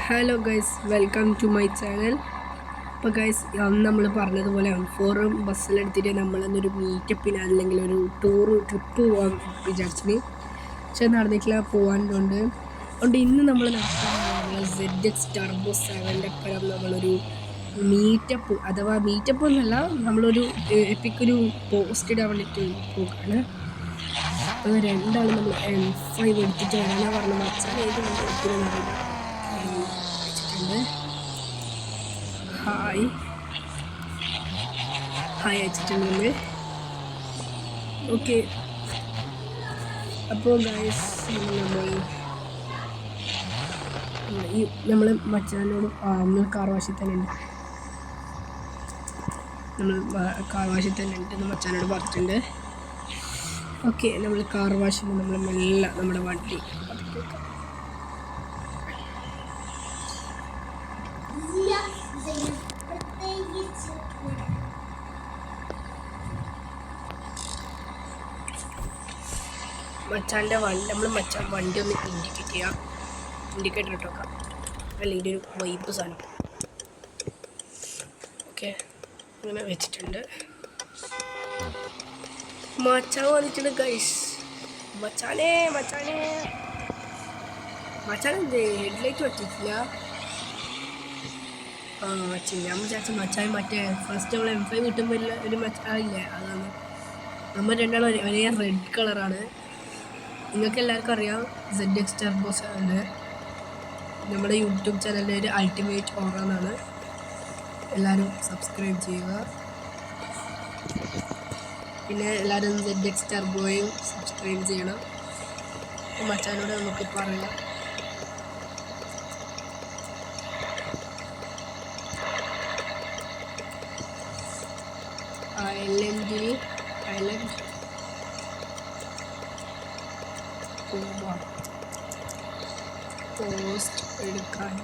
Hello guys, welcome to my channel. അപ്പോൾ guys, അന്ന് നമ്മൾ പറഞ്ഞതുപോലെ M4 ബസ്സിലെടുത്തിട്ട് നമ്മളന്നൊരു മീറ്റപ്പിന് അല്ലെങ്കിൽ ഒരു ട്രിപ്പ് പോകാൻ വിചാരിച്ചിന്. പക്ഷെ നടന്നിട്ടില്ല, പോകാനുണ്ട്. അതുകൊണ്ട് ഇന്ന് നമ്മൾ നടത്താൻ ZX ടർബോ 7ൻ്റെ ഒപ്പം നമ്മളൊരു മീറ്റപ്പ്, അഥവാ മീറ്റപ്പ് എന്നല്ല, നമ്മളൊരു എപ്പിക്കൊരു പോസ്റ്റ് ഇടാൻ വേണ്ടിയിട്ട് പോകുകയാണ്. അപ്പോൾ രണ്ടാളും നമ്മൾ M5 എടുത്തിട്ട് വരാനാണ് പറഞ്ഞത്. മച്ചാൻ ഏത് വണ്ടി എടുക്കുന്നതെന്ന് അറിയില്ല. വെച്ചിട്ടുണ്ട്. ഹായ് അയച്ചിട്ടുണ്ട്. ഓക്കെ, അപ്പോൾ ഗൈസ് നമ്മൾ മച്ചാനോട് നമ്മൾ കാർ വാഷിൽ തന്നെ ഉണ്ട്, എന്ന് മച്ചാനോട് പറഞ്ഞിട്ടുണ്ട്. ഓക്കെ, നമ്മൾ കാർ വാഷിൽ നമ്മൾ മെല്ലെ നമ്മുടെ വണ്ടി മച്ചാൻ്റെ മച്ചാൻ വണ്ടി ഒന്ന് ഇൻഡിക്കേറ്റർ ഇട്ട് വെക്കാം, അല്ലെങ്കിൽ ഒരു വൈബ് സാധനം. ഓക്കെ, അങ്ങനെ വെച്ചിട്ടുണ്ട്. മച്ചാൻ വന്നിട്ടുണ്ട് ഗൈസ്. മച്ചാനെ എന്ത് ഹെഡ്ലൈറ്റ് വെച്ചിട്ടില്ല? ഞാൻ വിചാരിച്ച മച്ചാൻ മറ്റേ ഫസ്റ്റ് നമ്മൾ M5 കിട്ടുമ്പോൾ ഒരു മച്ചാനില്ലേ, അതാണ്. നമ്മൾ രണ്ടാളും ഒരേ റെഡ് കളറാണ്. നിങ്ങൾക്ക് എല്ലാവർക്കും അറിയാം ZX ടർബോ 7 നമ്മുടെ യൂട്യൂബ് ചാനലിൻ്റെ ഒരു അൾട്ടിമേറ്റ് ഓറ എന്നാണ്. എല്ലാവരും സബ്സ്ക്രൈബ് ചെയ്യുക. പിന്നെ എല്ലാവരും ZX ടർബോയും സബ്സ്ക്രൈബ് ചെയ്യണം. മച്ചാനോട് നമുക്ക് പറയാം. ഐലൻഡ് പോസ്റ്റ് എടുക്കാൻ